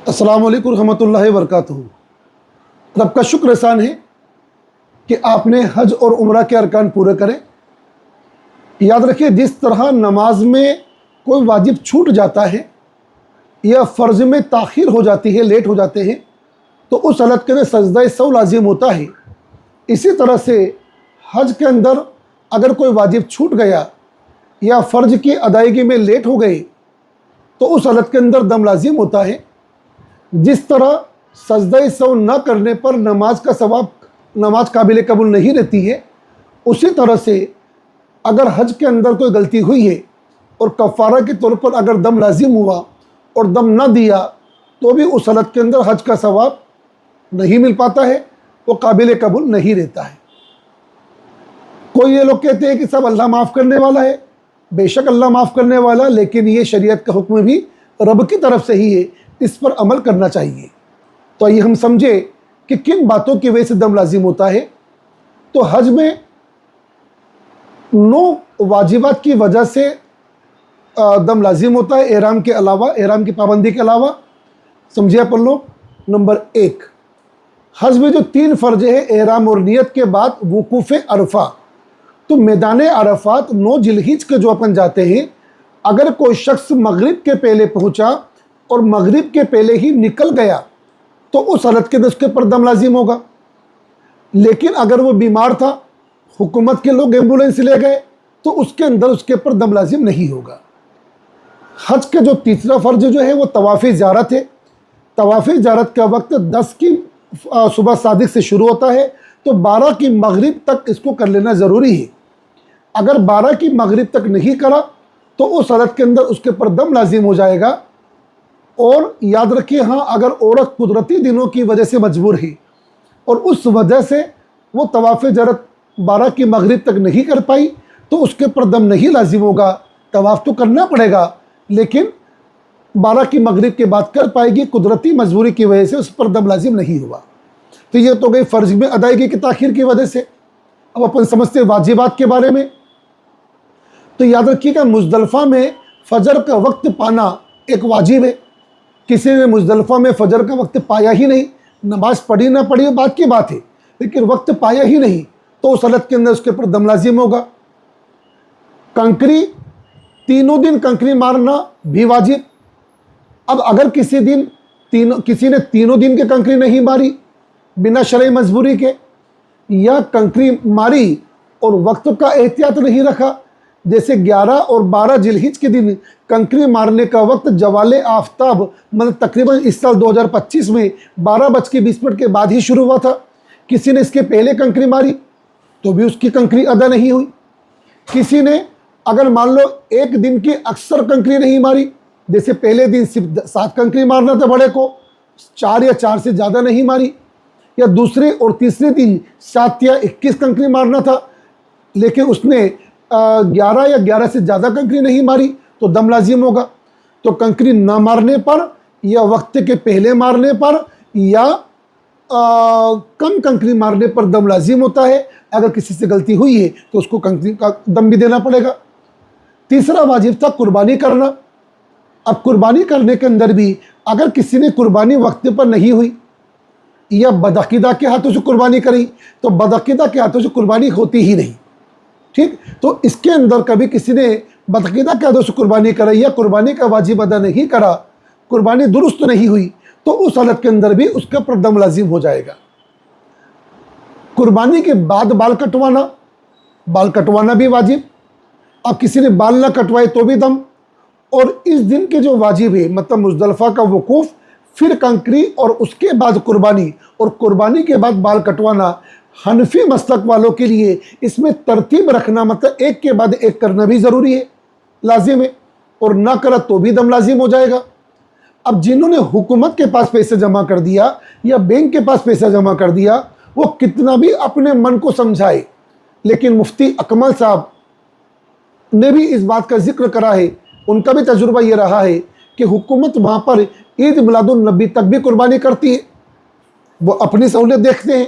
السلام علیکم ورحمۃ اللہ وبرکاتہ۔ رب کا شکر احسان ہے کہ آپ نے حج اور عمرہ کے ارکان پورے کرے۔ یاد رکھیے، جس طرح نماز میں کوئی واجب چھوٹ جاتا ہے یا فرض میں تاخیر ہو جاتی ہے، لیٹ ہو جاتے ہیں، تو اس حالت کے اندر سجدہ سہو لازم ہوتا ہے۔ اسی طرح سے حج کے اندر اگر کوئی واجب چھوٹ گیا یا فرض کی ادائیگی میں لیٹ ہو گئے تو اس حالت کے اندر دم لازم ہوتا ہے۔ جس طرح سجدہ سہو نہ کرنے پر نماز کا ثواب، نماز قابل قبول نہیں رہتی ہے، اسی طرح سے اگر حج کے اندر کوئی غلطی ہوئی ہے اور کفارہ کے طور پر اگر دم لازم ہوا اور دم نہ دیا تو بھی اس حالت کے اندر حج کا ثواب نہیں مل پاتا ہے، وہ قابل قبول نہیں رہتا ہے۔ کوئی یہ لوگ کہتے ہیں کہ سب اللہ معاف کرنے والا ہے، بے شک اللہ معاف کرنے والا، لیکن یہ شریعت کا حکم بھی رب کی طرف سے ہی ہے، اس پر عمل کرنا چاہیے۔ تو آئیے ہم سمجھے کہ کن باتوں کی وجہ سے دم لازم ہوتا ہے۔ تو حج میں 9 واجبات کی وجہ سے دم لازم ہوتا ہے، احرام کے علاوہ، احرام کی پابندی کے علاوہ۔ سمجھے اپن لوگ؟ نمبر 1، حج میں جو 3 فرض ہے، احرام اور نیت کے بعد وقوف عرفہ۔ تو میدان عرفات 9 ذی الحجہ کے جو اپن جاتے ہیں، اگر کوئی شخص مغرب کے پہلے پہنچا اور مغرب کے پہلے ہی نکل گیا تو اس حالت کے اندر اس کے پر دم لازم ہوگا۔ لیکن اگر وہ بیمار تھا، حکومت کے لوگ ایمبولینس لے گئے، تو اس کے اندر اس کے پر دم لازم نہیں ہوگا۔ حج کا جو تیسرا فرض جو ہے وہ طواف زیارت ہے۔ طواف زیارت کا وقت 10 کی صبح صادق سے شروع ہوتا ہے، تو 12 کی مغرب تک اس کو کر لینا ضروری ہے۔ اگر 12 کی مغرب تک نہیں کرا تو اس حالت کے اندر اس کے پر دم لازم ہو جائے گا۔ اور یاد رکھیے، ہاں، اگر عورت قدرتی دنوں کی وجہ سے مجبور ہے اور اس وجہ سے وہ طواف زیارت 12 کی مغرب تک نہیں کر پائی تو اس کے پر دم نہیں لازم ہوگا۔ طواف تو کرنا پڑے گا، لیکن 12 کی مغرب کے بعد کر پائے گی، قدرتی مجبوری کی وجہ سے اس پر دم لازم نہیں ہوا۔ تو یہ تو گئی فرض میں ادائیگی کی تاخیر کی وجہ سے۔ اب اپن سمجھتے واجبات کے بارے میں۔ تو یاد رکھیے گا، مزدلفہ میں فجر کا وقت پانا ایک واجب ہے۔ کسی نے مزدلفہ میں فجر کا وقت پایا ہی نہیں، نماز پڑھی نہ پڑھی بات کی بات ہے، لیکن وقت پایا ہی نہیں تو اس حالت کے اندر اس کے پر دم لازم ہوگا۔ کنکری، تینوں دن کنکری مارنا بھی واجب۔ اب اگر کسی نے تینوں دن کے کنکری نہیں ماری بنا شرعی مجبوری کے، یا کنکری ماری اور وقت کا احتیاط نہیں رکھا، جیسے 11 اور 12 ذی الحجہ کے دن کنکری مارنے کا وقت زوال آفتاب، مطلب تقریباً اس سال 2025 میں 12:20 کے بعد ہی شروع ہوا تھا۔ کسی نے اس کے پہلے کنکری ماری تو بھی اس کی کنکری ادا نہیں ہوئی۔ کسی نے اگر مان لو ایک دن کی اکثر کنکری نہیں ماری، جیسے پہلے دن صرف 7 کنکری مارنا تھا بڑے کو، 4 یا 4 سے زیادہ نہیں ماری، یا دوسرے اور تیسرے دن 7 یا 21 کنکری مارنا تھا لیکن اس نے 11 یا 11 سے زیادہ کنکری نہیں ماری تو دم لازم ہوگا۔ تو کنکری نہ مارنے پر یا وقت کے پہلے مارنے پر یا کم کنکری مارنے پر دم لازم ہوتا ہے۔ اگر کسی سے غلطی ہوئی ہے تو اس کو کنکری کا دم بھی دینا پڑے گا۔ تیسرا واجب تھا قربانی کرنا۔ اب قربانی کرنے کے اندر بھی اگر کسی نے قربانی وقت پر نہیں ہوئی یا بدعقیدہ کے ہاتھوں سے قربانی کری تو بدعقیدہ کے ہاتھوں سے قربانی ہوتی ہی نہیں، ٹھیک؟ تو اس کے اندر کبھی کسی نے بدعقیدہ کے ہاتھوں سے قربانی کرائی یا قربانی کا واجب ادا نہیں کرا، قربانی درست نہیں ہوئی، تو اس حالت کے اندر بھی اس کے پر دم لازم ہو جائے گا۔ قربانی کے بعد بال کٹوانا بھی واجب۔ اب کسی نے بال نہ کٹوائے تو بھی دم۔ اور اس دن کے جو واجب ہے، مطلب مزدلفہ کا وقوف، پھر کنکری اور اس کے بعد قربانی، اور قربانی کے بعد بال کٹوانا، حنفی مسلک والوں کے لیے اس میں ترتیب رکھنا، مطلب ایک کے بعد ایک کرنا بھی ضروری ہے، لازم ہے، اور نہ کرا تو بھی دم لازم ہو جائے گا۔ اب جنہوں نے حکومت کے پاس پیسے جمع کر دیا یا بینک کے پاس پیسہ جمع کر دیا، وہ کتنا بھی اپنے من کو سمجھائے، لیکن مفتی اکمل صاحب نے بھی اس بات کا ذکر کرا ہے، ان کا بھی تجربہ یہ رہا ہے کہ حکومت وہاں پر عید میلاد النبی تک بھی قربانی کرتی ہے، وہ اپنی سہولت دیکھتے ہیں۔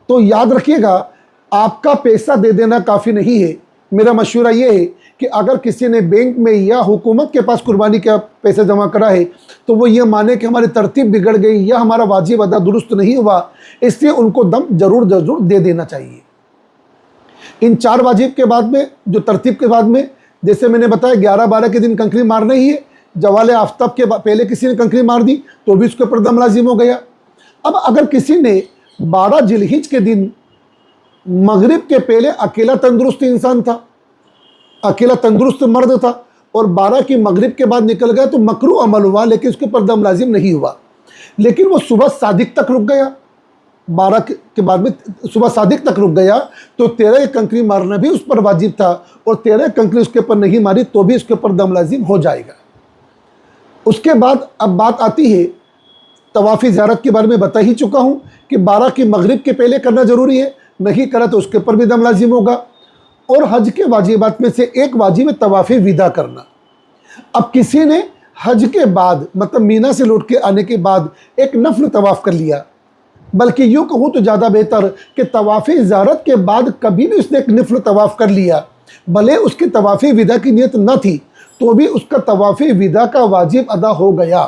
تو یاد رکھیے گا، آپ کا پیسہ دے دینا کافی نہیں ہے۔ میرا مشورہ یہ ہے کہ اگر کسی نے بینک میں یا حکومت کے پاس قربانی کا پیسے جمع کرا ہے تو وہ یہ مانے کہ ہماری ترتیب بگڑ گئی یا ہمارا واجب ادا درست نہیں ہوا، اس لیے ان کو دم ضرور دے دینا چاہیے۔ ان 4 واجب کے بعد میں جو ترتیب کے بعد میں، جیسے میں نے بتایا 11-12 کے دن کنکری مارنا ہی ہے، زوال آفتاب کے پہلے کسی نے کنکری مار دی تو بھی اس کے اوپر دم لازم ہو گیا۔ اب اگر کسی نے 12 ذی الحجہ کے دن مغرب کے پہلے اکیلا تندرست انسان تھا، اکیلا تندرست مرد تھا، اور 12 کی مغرب کے بعد نکل گیا تو مکروہ عمل ہوا، لیکن اس کے اوپر دم لازم نہیں ہوا۔ لیکن وہ صبح صادق تک رک گیا، 12 کے بعد میں صبح صادق تک رک گیا تو 13 کنکری مارنا بھی اس پر واجب تھا، اور 13 کنکری اس کے اوپر نہیں ماری تو بھی اس کے اوپر دم لازم ہو جائے گا۔ اس کے بعد اب بات آتی ہے طواف زیارت کے بارے میں بتا ہی چکا ہوں کہ 12 کی مغرب کے پہلے کرنا ضروری ہے، نہیں کرا تو اس کے اوپر بھی دم لازم ہوگا۔ اور حج کے واجبات میں سے ایک واجب ہے طواف وداع کرنا۔ اب کسی نے حج کے بعد مطلب مینا سے لوٹ کے آنے کے بعد ایک نفل طواف کر لیا، بلکہ یوں کہوں تو زیادہ بہتر کہ طواف زیارت کے بعد کبھی بھی اس نے ایک نفل طواف کر لیا، بھلے اس کی طواف وداع کی نیت نہ تھی تو بھی اس کا طواف وداع کا واجب ادا ہو گیا۔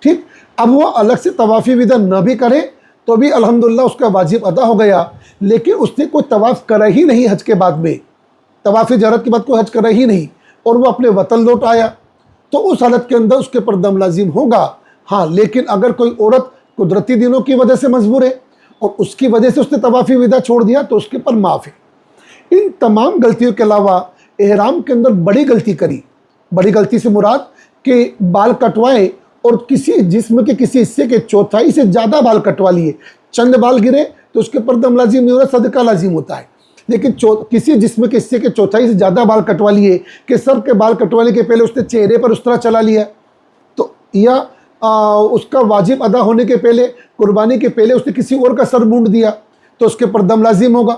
ٹھیک، اب وہ الگ سے طواف وداع نہ بھی کرے تو بھی الحمدللہ اس کا واجب ادا ہو گیا، لیکن اس نے کوئی طواف کرا ہی نہیں حج کے بعد میں، طواف زیارت کے بعد کوئی حج کرا ہی نہیں اور وہ اپنے وطن لوٹ آیا تو اس حالت کے اندر اس کے پر دم لازم ہوگا۔ ہاں، لیکن اگر کوئی عورت قدرتی دنوں کی وجہ سے مجبور ہے اور اس کی وجہ سے اس نے طواف وداع چھوڑ دیا تو اس کے پر معاف ہے۔ ان تمام غلطیوں کے علاوہ احرام کے اندر بڑی غلطی کری، بڑی غلطی سے مراد کہ بال کٹوائے اور کسی جسم کے کسی حصے کے چوتھائی سے زیادہ بال کٹوا لیے، چند بال گرے تو اس کے پر دم لازم نہیں ہوتا، صدقہ لازم ہوتا ہے، لیکن کسی جسم کے حصے کے چوتھائی سے زیادہ بال کٹوا لیے کہ سر کے بال کٹوانے کے پہلے اس نے چہرے پر اس طرح چلا لیا تو یا اس کا واجب ادا ہونے کے پہلے قربانی کے پہلے اس نے کسی اور کا سر مونڈ دیا تو اس کے پر دم لازم ہوگا۔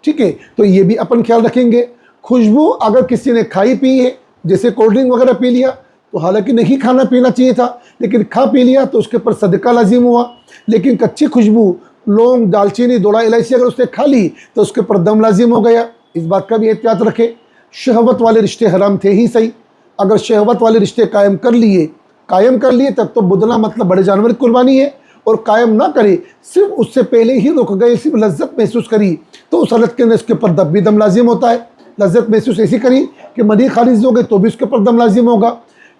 ٹھیک ہے، تو یہ بھی اپن خیال رکھیں گے۔ خوشبو اگر کسی نے کھائی پی ہے، جیسے کولڈ ڈرنک وغیرہ پی لیا تو حالانکہ نہیں کھانا پینا چاہیے تھا لیکن کھا پی لیا تو اس کے پر صدقہ لازم ہوا، لیکن کچی خوشبو لونگ، دال چینی، 2 الائچی اگر اس نے کھا لی تو اس کے پر دم لازم ہو گیا۔ اس بات کا بھی احتیاط رکھے۔ شہوت والے رشتے حرام تھے ہی صحیح، اگر شہوت والے رشتے قائم کر لیے تب تو بدنا مطلب بڑے جانور کی قربانی ہے، اور قائم نہ کرے صرف اس سے پہلے ہی رک گئے، صرف لذت محسوس کری تو اس حالت کے اندر اس کے پر بھی دم لازم ہوتا ہے۔ لذت محسوس ایسی کری کہ منی خارج ہو گئے تو بھی اس کے پر دم لازم ہوگا۔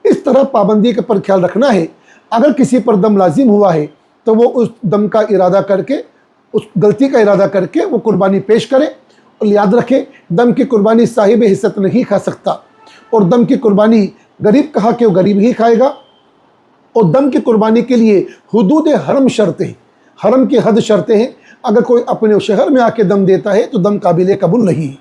اس طرح پابندی کے پر خیال رکھنا ہے۔ اگر کسی پر دم لازم ہوا ہے تو وہ اس دم کا ارادہ کر کے، اس غلطی کا ارادہ کر کے وہ قربانی پیش کرے، اور یاد رکھے دم کی قربانی صاحب حصت نہیں کھا سکتا، اور دم کی قربانی غریب کہا کہ وہ غریب ہی کھائے گا، اور دم کی قربانی کے لیے حدود حرم شرطیں، حرم کی حد شرطیں ہیں۔ اگر کوئی اپنے شہر میں آ کے دم دیتا ہے تو دم قابل قبول نہیں۔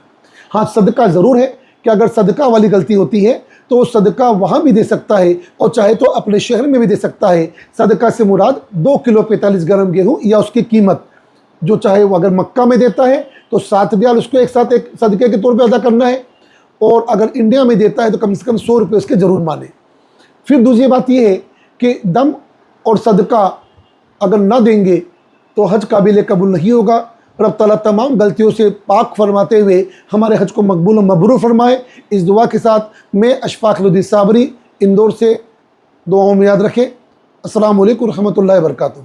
ہاں، صدقہ ضرور ہے کہ اگر صدقہ والی غلطی ہوتی ہے تو وہ صدقہ وہاں بھی دے سکتا ہے، اور چاہے تو اپنے شہر میں بھی دے سکتا ہے۔ صدقہ سے مراد 2 کلو 45 گرم گیہوں یا اس کی قیمت، جو چاہے وہ اگر مکہ میں دیتا ہے تو 7 ریال اس کو ایک ساتھ ایک صدقے کے طور پہ ادا کرنا ہے، اور اگر انڈیا میں دیتا ہے تو کم سے کم 100 روپے اس کے ضرور مانے۔ پھر دوسری بات یہ ہے کہ دم اور صدقہ اگر نہ دیں گے تو حج قابل قبول نہیں ہوگا۔ رب تعالیٰ تمام غلطیوں سے پاک فرماتے ہوئے ہمارے حج کو مقبول و مبرور فرمائے۔ اس دعا کے ساتھ میں اشفاق لدھی صابری اندور سے دعاؤں میں یاد رکھیں۔ السلام علیکم ورحمۃ اللہ وبرکاتہ۔